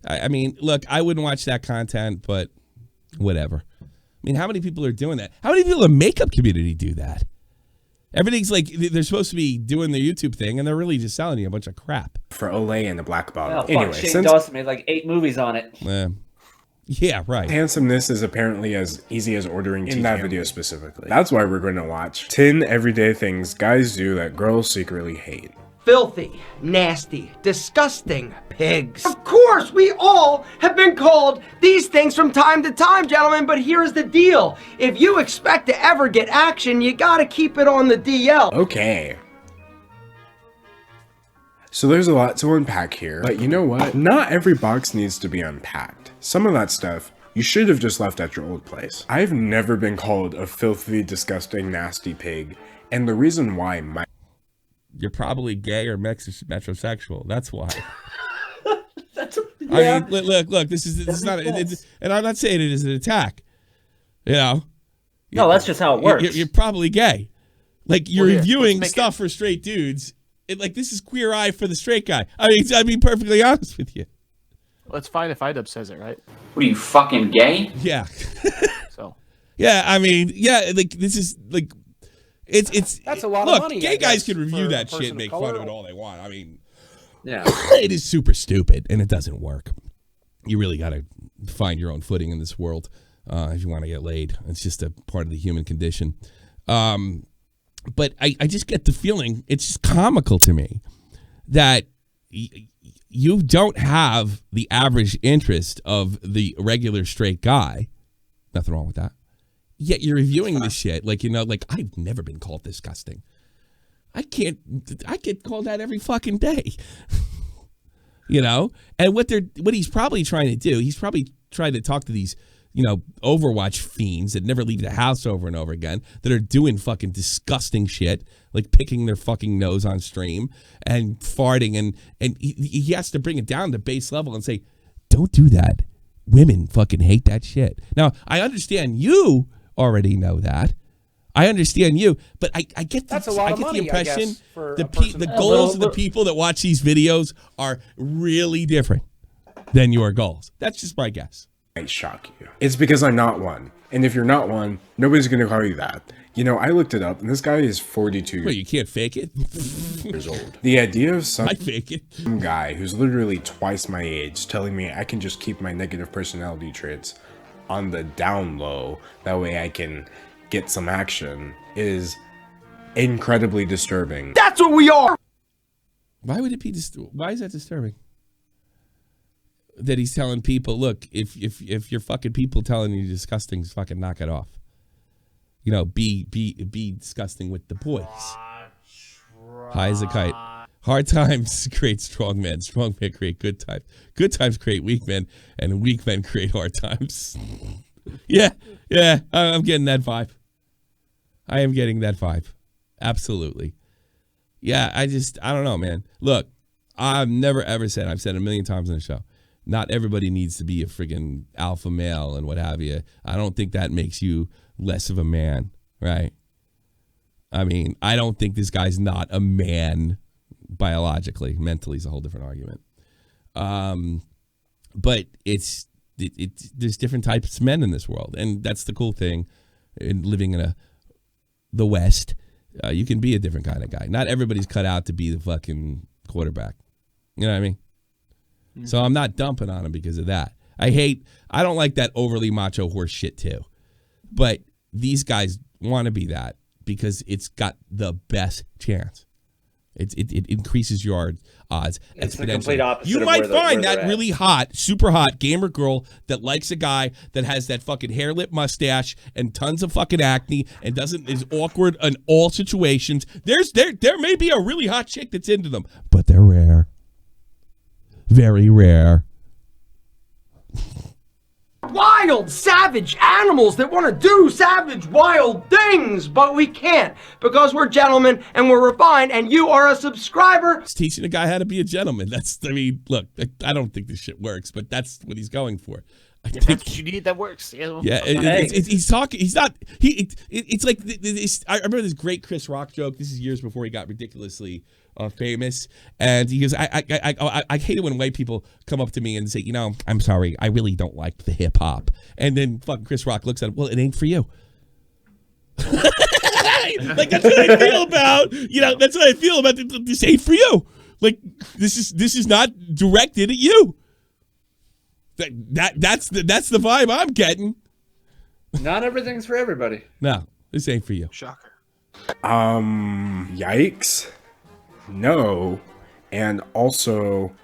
I mean, look, I wouldn't watch that content, but whatever. I mean, how many people are doing that? How many people in the makeup community do that? Everything's like, they're supposed to be doing their YouTube thing, and they're really just selling you a bunch of crap. For Olay and the black bottle. Oh, anyway, Shane Dawson made like 8 movies on it. Yeah, right. Handsomeness is apparently as easy as ordering in that video specifically. That's why we're going to watch 10 everyday things guys do that girls secretly hate. Filthy, nasty, disgusting pigs. Of course, we all have been called these things from time to time, gentlemen, but here's the deal. If you expect to ever get action, you gotta keep it on the DL. Okay. So there's a lot to unpack here, but you know what? Not every box needs to be unpacked. Some of that stuff you should have just left at your old place. I've never been called a filthy, disgusting, nasty pig, and the reason why you're probably gay or metrosexual. That's why. Yeah. I mean, look. This is not, and I'm not saying it is an attack. You know. No, that's just how it works. You're probably gay. Like you're reviewing stuff for straight dudes. Like this is queer eye for the straight guy. I mean, I'd be perfectly honest with you. Well, it's fine if iDubbbz says it, right? What are you, fucking gay? Yeah. So. Yeah, I mean, yeah, like this is like. It's that's a lot of money. Gay guys can review that shit and make fun of it all they want. I mean, yeah, it is super stupid and it doesn't work. You really got to find your own footing in this world if you want to get laid. It's just a part of the human condition. But I just get the feeling, it's just comical to me that you don't have the average interest of the regular straight guy. Nothing wrong with that. Yet you're reviewing this shit like, you know, like I've never been called disgusting. I get called that every fucking day. You know? And what he's probably trying to do, he's probably trying to talk to these, you know, Overwatch fiends that never leave the house over and over again, that are doing fucking disgusting shit, like picking their fucking nose on stream and farting, and he has to bring it down to base level and say, don't do that. Women fucking hate that shit. Now, I understand you already know that. I understand you, but I get the impression the goals of the people that watch these videos are really different than your goals. That's just my guess. Might shock you. It's because I'm not one. And if you're not one, nobody's going to call you that. You know, I looked it up, and this guy is 42 Wait, you can't fake it? years old. The idea of some fake guy who's literally twice my age telling me I can just keep my negative personality traits on the down low, that way I can get some action, is incredibly disturbing. That's what we are! Why would it be why is that disturbing? That he's telling people, look, if your fucking people telling you disgusting, just fucking knock it off. You know, be disgusting with the boys. High as a kite. Hard times create strong men. Strong men create good times. Good times create weak men, and weak men create hard times. Yeah, I'm getting that vibe. I am getting that vibe. Absolutely. Yeah, I don't know, man. Look, I've never ever said, I've said it a million times on the show, not everybody needs to be a friggin' alpha male and what have you. I don't think that makes you less of a man, right? I mean, I don't think this guy's not a man biologically. Mentally is a whole different argument. But there's different types of men in this world, and that's the cool thing in living in the West. You can be a different kind of guy. Not everybody's cut out to be the fucking quarterback. You know what I mean? Mm-hmm. So I'm not dumping on him because of that. I don't like that overly macho horse shit too. But these guys want to be that because it's got the best chance. It increases your odds exponentially. It's the complete opposite. You might find that really hot, super hot gamer girl that likes a guy that has that fucking hair lip mustache and tons of fucking acne and is awkward in all situations. There may be a really hot chick that's into them, but they're rare. Very rare. Wild, savage animals that want to do savage, wild things, but we can't because we're gentlemen and we're refined and you are a subscriber. He's teaching a guy how to be a gentleman. Look, I don't think this shit works, but that's what he's going for. That's what you need that works. Yeah, he's talking. He's not. It's like this. I remember this great Chris Rock joke. This is years before he got ridiculously famous, and he goes, "I hate it when white people come up to me and say, I'm sorry, I really don't like the hip hop." And then fucking Chris Rock looks at him. Well, it ain't for you. Like that's what I feel about. That's what I feel about this. Ain't for you. Like this is not directed at you. That's the vibe I'm getting. Not everything's for everybody. No, this ain't for you. Shocker. Yikes. No. And also,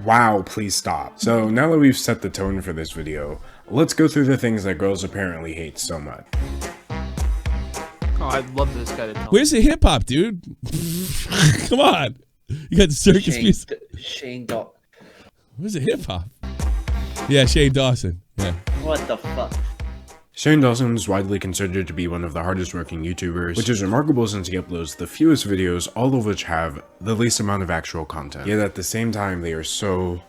wow, please stop. So now that we've set the tone for this video, let's go through the things that girls apparently hate so much. Oh, I'd love this guy to tell. Where's the hip hop, dude? Come on. You got the circus music. Shane Dawson. Where's the hip hop? Yeah, Shane Dawson. Yeah. What the fuck? Shane Dawson is widely considered to be one of the hardest working YouTubers, which is remarkable since he uploads the fewest videos, all of which have the least amount of actual content. Yet at the same time, they are so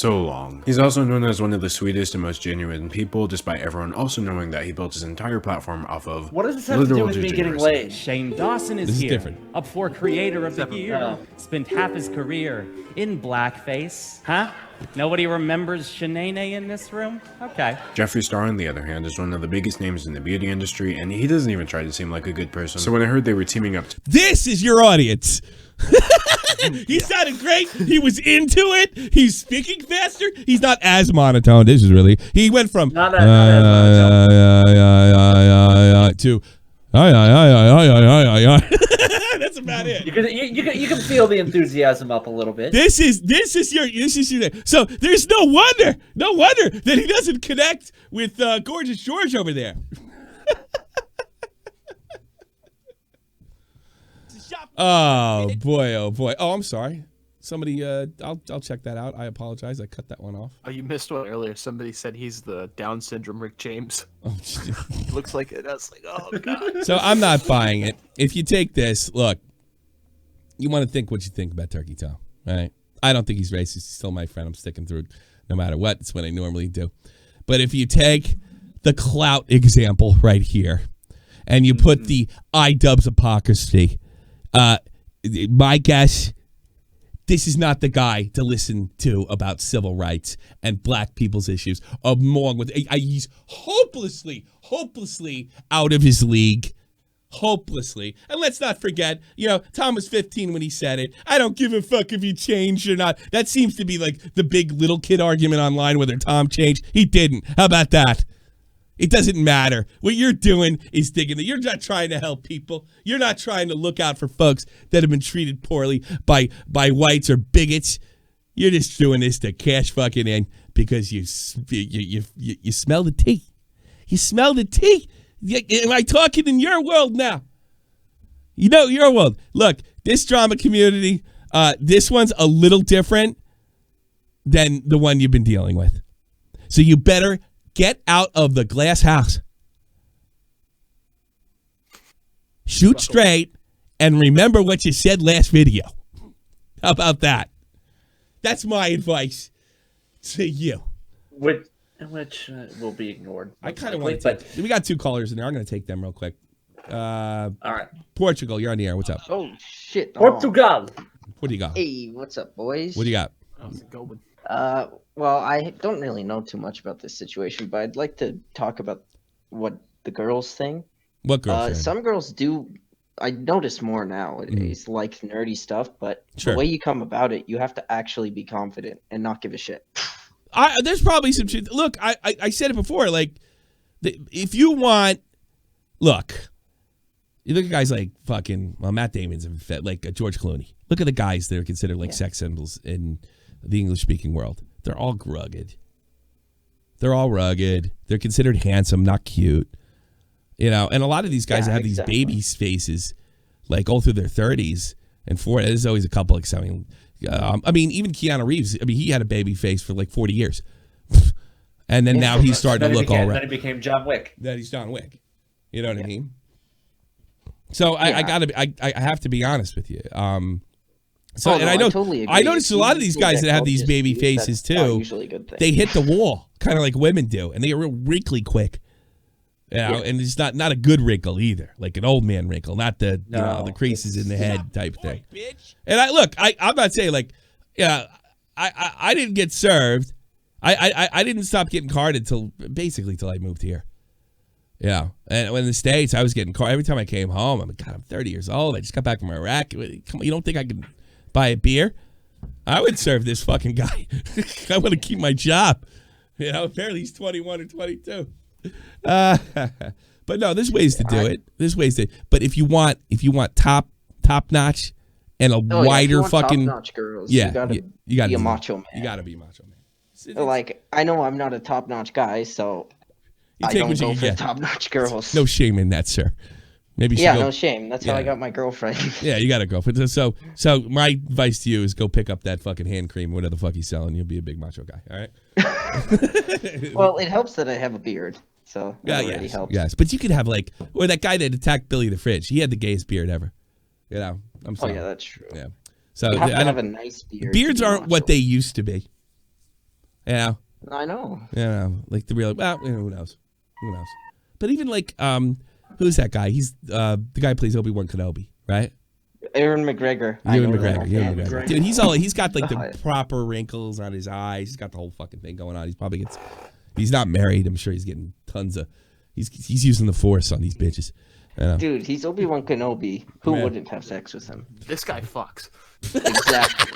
long. He's also known as one of the sweetest and most genuine people, despite everyone also knowing that he built his entire platform off of what does this have to do with me getting laid? Shane Dawson is here, different. Up for Creator of the Year. Spent half his career in blackface. Huh? Nobody remembers Shanae in this room? Okay. Jeffree Star, on the other hand, is one of the biggest names in the beauty industry, and he doesn't even try to seem like a good person. So when I heard they were teaming up, this is your audience. He sounded great. He was into it. He's speaking faster. He's not as monotone. This is really. He went from to That's about it. You can feel the enthusiasm up a little bit. This is your. So there's no wonder that he doesn't connect with Gorgeous George over there. Oh boy! Oh, I'm sorry. Somebody, I'll check that out. I apologize. I cut that one off. Oh, you missed one earlier. Somebody said he's the Down syndrome Rick James. Oh, looks like it. I was like, oh god. So I'm not buying it. If you take this, look, you want to think what you think about Turkey Tom, right? I don't think he's racist. He's still my friend. I'm sticking through it no matter what. It's what I normally do. But if you take the clout example right here, and you put the iDubbbz hypocrisy. My guess, this is not the guy to listen to about civil rights and black people's issues. Along with, he's hopelessly out of his league. Hopelessly. And let's not forget, Tom was 15 when he said it. I don't give a fuck if he changed or not. That seems to be like the big little kid argument online, whether Tom changed. He didn't. How about that? It doesn't matter. What you're doing is thinking that you're not trying to help people. You're not trying to look out for folks that have been treated poorly by whites or bigots. You're just doing this to cash fucking in because you smell the tea. You smell the tea. Am I talking in your world now? Your world. Look, this drama community, this one's a little different than the one you've been dealing with. So you better get out of the glass house. Shoot straight and remember what you said last video. How about that? That's my advice to you. Which will be ignored. I kind of want to take. We got 2 callers in there. I'm going to take them real quick. All right. Portugal, you're on the air. What's up? Oh shit. Portugal. What do you got? Hey, what's up, boys? What do you got? Well, I don't really know too much about this situation, but I'd like to talk about what the girls thing. What girls thing? Some girls do. I notice more nowadays, like nerdy stuff, but Sure. the way you come about it, you have to actually be confident and not give a shit. There's probably some shit. Look, I said it before. Like, if you want, look, you look at guys like fucking, well, Matt Damon's like George Clooney. Look at the guys that are considered like sex symbols in the English-speaking world. They're all rugged. They're all rugged. They're considered handsome, not cute. You know, and a lot of these guys that have these baby faces, like all through their 30s and 40s. There's always a couple exceptions. I mean, even Keanu Reeves. I mean, he had a baby face for like 40 years, and then now he's starting to look all right. Then he became John Wick. That he's John Wick. You know what I mean? So I have to be honest with you. So I totally agree. I noticed a lot of these guys that have these baby faces too. Usually a good thing. They hit the wall, kind of like women do, and they are real wrinkly quick. You know, and it's not a good wrinkle either, like an old man wrinkle, not the you know, the creases in the head type thing. And I'm not saying like, yeah, I didn't get served. I didn't stop getting carded till I moved here. Yeah, and when in the States, I was getting carded every time I came home. I'm like, God, I'm 30 years old. I just got back from Iraq. Come on, you don't think I can buy a beer? I would serve this fucking guy. I want to keep my job. You know, apparently he's 21 or 22. But no, there's ways to do it. There's ways to. But if you want top notch and a wider fucking top-notch girls, you gotta be a macho man. You gotta be a macho man. Like, I know I'm not a top notch guy, so I don't go for top notch girls. No shame in that, sir. Maybe no shame. That's how I got my girlfriend. Yeah, you gotta go. So my advice to you is go pick up that fucking hand cream, whatever the fuck he's selling. You'll be a big macho guy. All right. Well, it helps that I have a beard. So that already helps. Yes, but you could have like, or that guy that attacked Billy the Fridge. He had the gayest beard ever. You know, I'm sorry. Oh yeah, that's true. Yeah. So you have to have a nice beard. Beards aren't what they used to be. Yeah. I know. Yeah, like the real. Well, who knows? Who knows? But even like, who's that guy? He's the guy who plays Obi-Wan Kenobi, right? Ewan McGregor. Ewan McGregor. Dude, he's got like the proper wrinkles on his eyes. He's got the whole fucking thing going on. He's probably gets. He's not married. I'm sure he's getting tons of. He's using the Force on these bitches. Dude, he's Obi-Wan Kenobi. Who wouldn't have sex with him? This guy fucks. Exactly.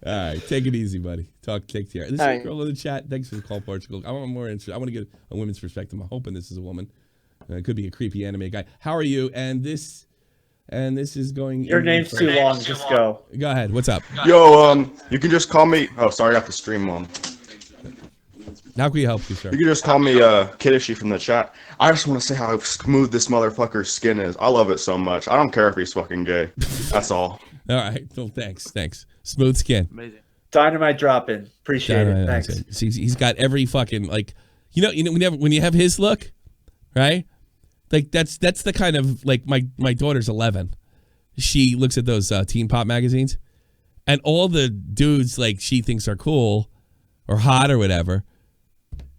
All right, take it easy, buddy. Take care. This is a girl in the chat. Thanks for the call, Portugal. I want to get a women's perspective. I'm hoping this is a woman. It could be a creepy anime guy. How are you? And this is going. Your name's too long. Just go. Go ahead. What's up? Yo, you can just call me. Oh, sorry, I got the stream on. How can we help you, sir? You can just call me Kiddishi from the chat. I just want to say how smooth this motherfucker's skin is. I love it so much. I don't care if he's fucking gay. That's all. All right. Well, thanks. Smooth skin. Amazing. Dynamite dropping. Appreciate it. Thanks. See, he's got every fucking like. You know when you have his look, right? Like that's the kind of like my daughter's 11. She looks at those teen pop magazines, and all the dudes like she thinks are cool, or hot or whatever,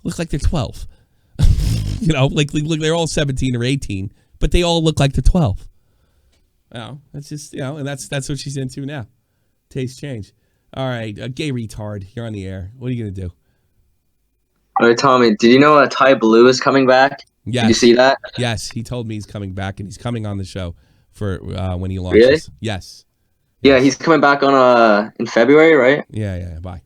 look like they're 12. You know, like they're all 17 or 18, but they all look like they're 12. You know, that's just and that's what she's into now. Taste change. All right, gay retard, you're on the air. What are you gonna do? All right, Tommy, did you know Ty Blue is coming back? Yes. Did you see that? Yes, he told me he's coming back, and he's coming on the show for when he launches. Really? Yes. Yeah, he's coming back on in February, right? Yeah. Bye.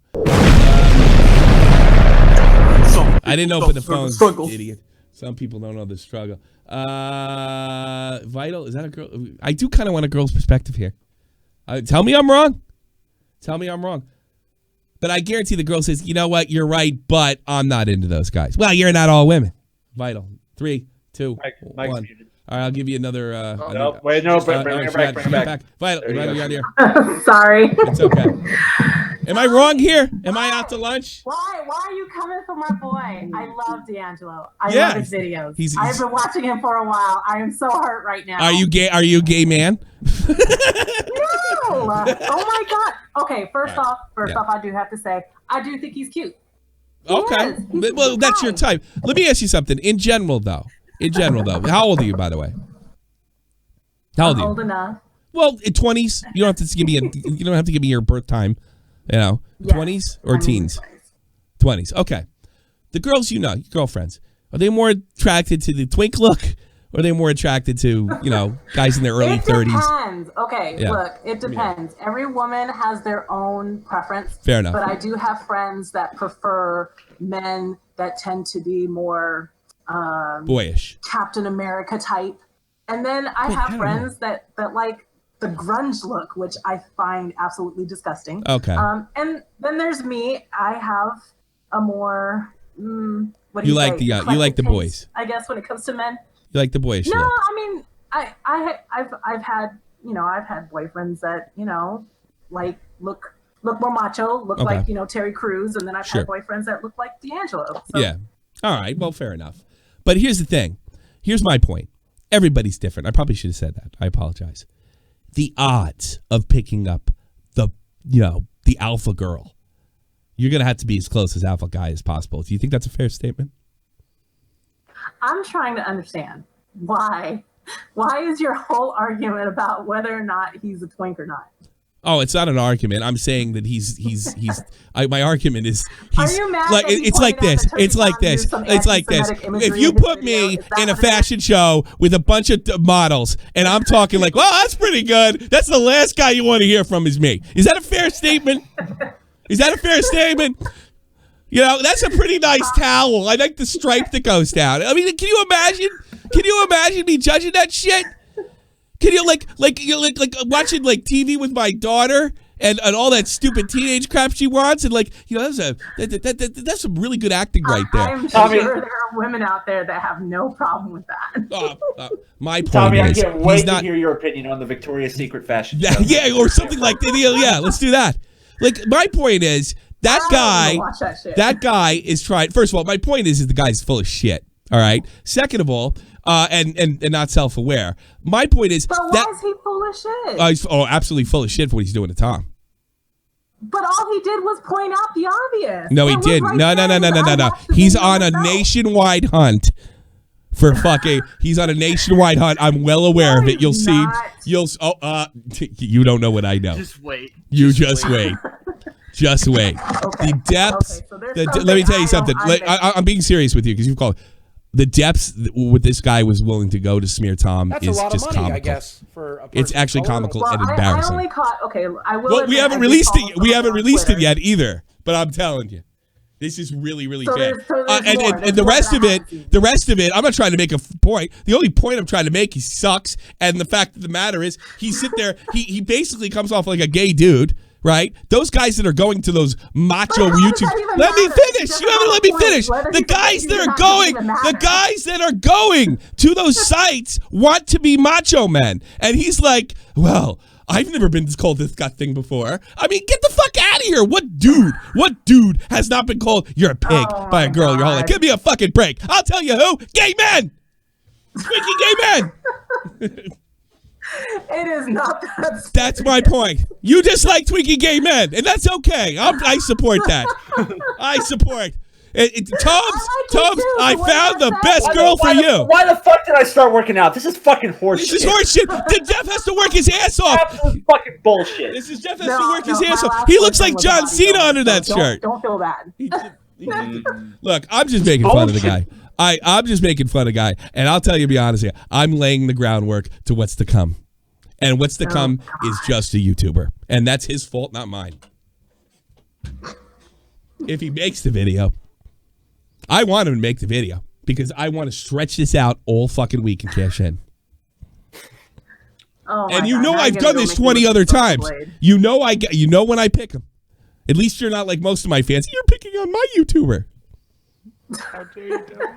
I didn't open the phone, idiot. Some people don't know the struggle. Vital, is that a girl? I do kind of want a girl's perspective here. Tell me I'm wrong. But I guarantee the girl says, you know what, you're right, but I'm not into those guys. Well, you're not all women. Vital. 3, 2, 1. All right, I'll give you another. No, bring it back. Vital, you're on here. Sorry. It's okay. Am I wrong here? Am I out to lunch? Why are you coming for my boy? I love D'Angelo. I love his videos. I've been watching him for a while. I am so hurt right now. Are you gay? Are you a gay man? No. Oh my God. Okay. First off, I do have to say I do think he's cute. Okay. Well, that's your type. Let me ask you something. In general, though, In general, though. How old are you, by the way? How old are you? Old enough. Well, in 20s. You don't have to give me you don't have to give me your birth time. You know, 20s or teens? 20s. Okay. The girls you know, your girlfriends, are they more attracted to the twink look, or are they more attracted to, you know, guys in their early 30s? It depends. Okay, look, it depends. Every woman has their own preference. Fair enough. But I do have friends that prefer men that tend to be more boyish, Captain America type. And then I have friends that like the grunge look, which I find absolutely disgusting. Okay. And then there's me. I have a more what do you you like say? the you like the Eclectic boys. taste, I guess when it comes to men. You like the boyish No, look. I mean I've had boyfriends that like look more macho, look like Terry Crews, and then I've had boyfriends that look like D'Angelo. So. Yeah. All right. Well, fair enough. But here's the thing. Here's my point. Everybody's different. I probably should have said that. I apologize. The odds of picking up the alpha girl, you're gonna have to be as close as alpha guy as possible. Do you think that's a fair statement? I'm trying to understand why is your whole argument about whether or not he's a twink or not? Oh, it's not an argument. I'm saying that he's my argument is Are you mad like that he it's like pointed out this. that Tony It's like Khan this. used some It's like this. anti-Semitic imagery If you in his put me video? Is that in a what it is? fashion show with a bunch of models and I'm talking like, well, that's pretty good. That's the last guy you want to hear from is me. Is that a fair statement? Is that a fair statement? You know, that's a pretty nice towel. I like the stripe that goes down. I mean, can you imagine? Can you imagine me judging that shit? Can you like watching like TV with my daughter and all that stupid teenage crap she wants and that's some really good acting right there. I'm sure there are women out there that have no problem with that. My point Tommy, I is, can't wait he's to not. hear your opinion on the Victoria's Secret fashion. Yeah, or something like that. Yeah, let's do that. Like my point is that guy is trying. First of all, my point is the guy's full of shit. All right. Second of all, and not self-aware. My point is But why is he full of shit? He's absolutely full of shit for what he's doing to Tom. But all he did was point out the obvious. No, he didn't. No. He's on a nationwide hunt for fucking. He's on a nationwide hunt. I'm well aware of it. You'll see. You don't know what I know. Just wait. You just wait. Just wait. Okay. The depths. Okay, so let me tell you something. I'm being serious with you because you've called. The depths what this guy was willing to go to smear Tom That's is a lot just of money, comical. I guess, for a it's actually comical and embarrassing. I only caught. Okay, I will. Well, we haven't released it. We haven't released it yet either. But I'm telling you, this is really, really bad. And the rest of it, I'm not trying to make a point. The only point I'm trying to make, he sucks. And the fact of the matter is, he he basically comes off like a gay dude. Right? Those guys that are going to those macho YouTube. Let me finish. You haven't let me finish. The guys that are going to those sites want to be macho men. And he's like, well, I've never been called this thing before. I mean, get the fuck out of here. What dude has not been called you're a pig by a girl? You're all like, give me a fucking break. I'll tell you who. Gay men. Squeaky gay men. It is not that. That's my point. You just like tweaky gay men, and that's okay. I support that. I support. Tubbs, I found the best girl for you. Why the fuck did I start working out? This is fucking horseshit. This is horseshit. Jeff has to work his ass off. Absolute fucking bullshit. Jeff has to work his ass off. He looks like John Cena under that shirt. Don't feel bad. Look, I'm just making fun of the guy. I'm just making fun of the guy, and I'll tell you, to be honest here, I'm laying the groundwork to what's to come. And what's to come is just a YouTuber. And that's his fault, not mine. If he makes the video, I want him to make the video because I want to stretch this out all fucking week and cash in. And you know I've done this 20 other times. You know when I pick him. At least you're not like most of my fans. You're picking on my YouTuber.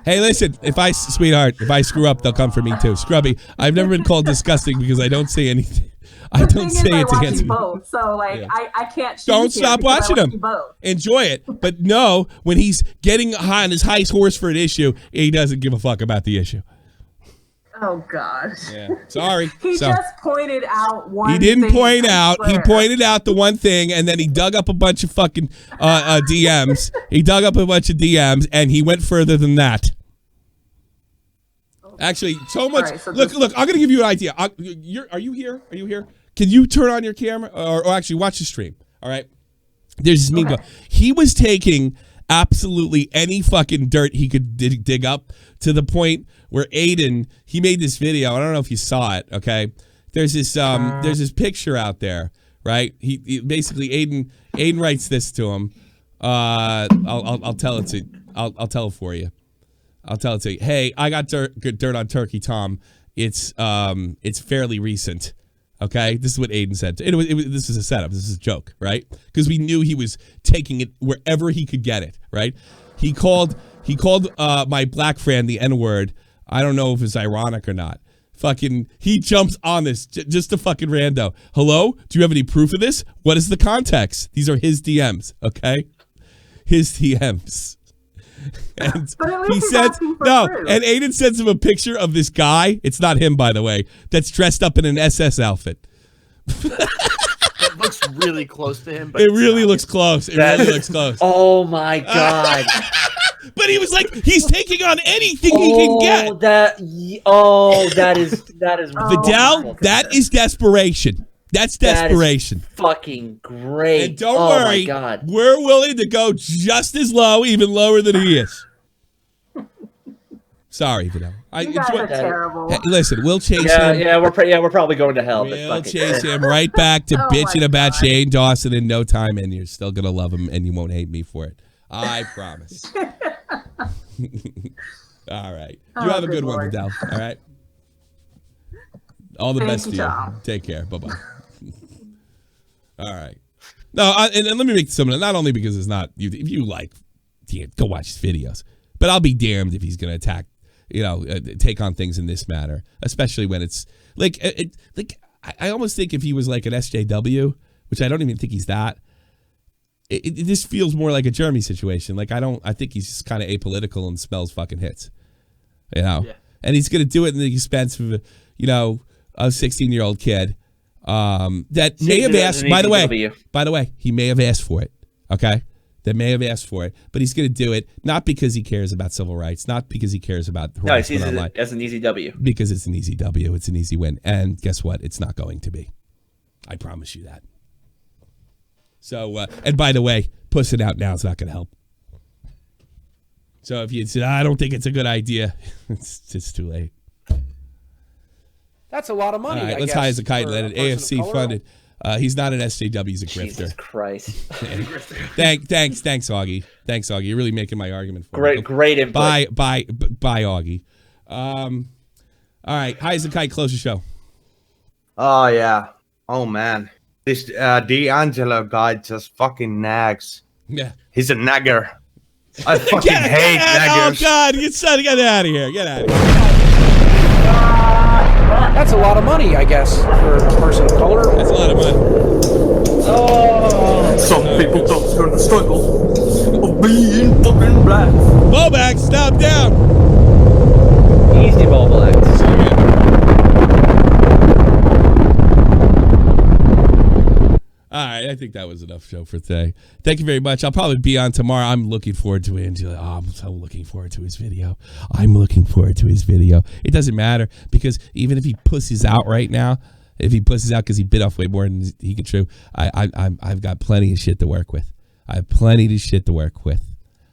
Hey, listen, if I screw up, they'll come for me too. Scrubby, I've never been called disgusting because I don't say anything. I don't say it to answer. Both, so like I can't. Don't stop watching them. Enjoy it, but no, when he's getting on his high horse for an issue, he doesn't give a fuck about the issue. Oh gosh. Yeah. Sorry. He just pointed out one. He didn't thing, point out. He pointed out the one thing, and then he dug up a bunch of fucking DMs. He dug up a bunch of DMs, and he went further than that. Actually, so much. All right, so look, I'm going to give you an idea. Are you here? Are you here? Can you turn on your camera or actually watch the stream? All right. There's this meme. Okay. He was taking absolutely any fucking dirt he could dig up to the point where Aiden, he made this video. I don't know if you saw it. Okay. There's this picture out there, right? He basically Aiden writes this to him. I'll tell it to I'll tell it for you. I'll tell it to you. Hey, I got dirt on Turkey Tom. It's fairly recent. Okay, this is what Aiden said. This is a setup. This is a joke, right? Because we knew he was taking it wherever he could get it, right? He called my black friend the N-word. I don't know if it's ironic or not. Fucking, he jumps on this just a fucking rando. Hello? Do you have any proof of this? What is the context? These are his DMs, okay? His DMs. And he said, no, and Aiden sends him a picture of this guy. It's not him, by the way, that's dressed up in an SS outfit. It looks really close to him. But it really looks close. It really looks close. Oh my God. But he was like, he's taking on anything he can get. That is Vidal, that is desperation. That's desperation. That is fucking great. And don't worry, my God. We're willing to go just as low, even lower than he is. Sorry, Vidal. You guys are terrible. Hey, listen, we'll chase him. Yeah, we're probably going to hell. We'll chase him right back to bitching about Shane Dawson in no time, and you're still gonna love him, and you won't hate me for it. I promise. All right. You have a good one, Vidal. All right. All the best to you. Take care. Bye-bye. All right. No, and let me make something. Not only because it's not you. If you like, go watch his videos. But I'll be damned if he's going to attack, take on things in this manner, especially when it's like I almost think if he was like an SJW, which I don't even think he's that. This feels more like a Jeremy situation. Like I think he's just kind of apolitical and smells fucking hits, Yeah. And he's going to do it in the expense of, a 16-year-old kid that may have asked. By the way, he may have asked for it. Okay, that may have asked for it, but he's going to do it not because he cares about civil rights, not because he cares about harassment online. As an easy W. Because it's an easy W. It's an easy win, and guess what? It's not going to be. I promise you that. So, and by the way, pussing out now is not going to help. So if you said, I don't think it's a good idea, it's too late. That's a lot of money. All right, I let's guess, hire a kite. Let it AFC funded. He's not an SJW. He's a grifter. Jesus Christ. Thanks, Augie. Thanks, Augie. You're really making my argument for me. Great input. Bye, Augie. All right, how's the kite? Close the show. Oh yeah. Oh man. This D'Angelo guy just fucking nags. Yeah. He's a nagger. I fucking hate naggers. Oh God, get out of here. Get out of here. That's a lot of money, I guess, for a person of color. That's a lot of money. Oh. Some people don't turn the struggle of being fucking black. Bowback, stop down. Easy Bowback. All right, I think that was enough show for today. Thank you very much. I'll probably be on tomorrow. I'm looking forward to Angela. Oh, I'm so looking forward to his video. It doesn't matter because even if he pusses out right now, if he pusses out because he bit off way more than he can chew, I've got plenty of shit to work with.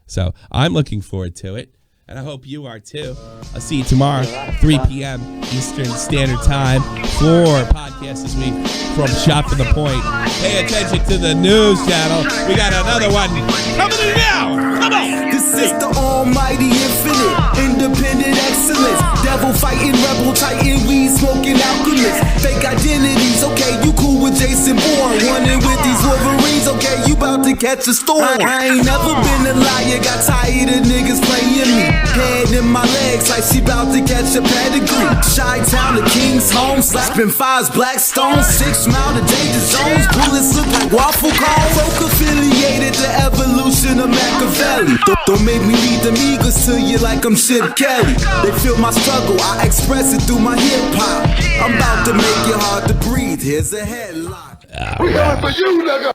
So I'm looking forward to it. And I hope you are too. I'll see you tomorrow, 3 p.m. Eastern Standard Time for podcast this week from Shot to the Point. Pay attention to the news channel. We got another one coming in now. Come on. This is the almighty infinite, independent excellence. Devil fighting, rebel titan, weed smoking alchemist. Fake identities, okay, you cool with Jason Bourne. Running with these Wolverines, okay, you about to catch a storm. I ain't never been a liar, got tired of niggas playing me. Head in my legs like she bout to catch a pedigree. Chi-town to King's home, slapping fives, black stones, 6 mile to danger zones. Bullets look like waffle cones. Folk affiliated to evolution of Machiavelli. Don't make me lead them eagles to you like I'm Chip Kelly. They feel my struggle, I express it through my hip hop. I'm about to make it hard to breathe. Here's a headlock. We going for you, nigga.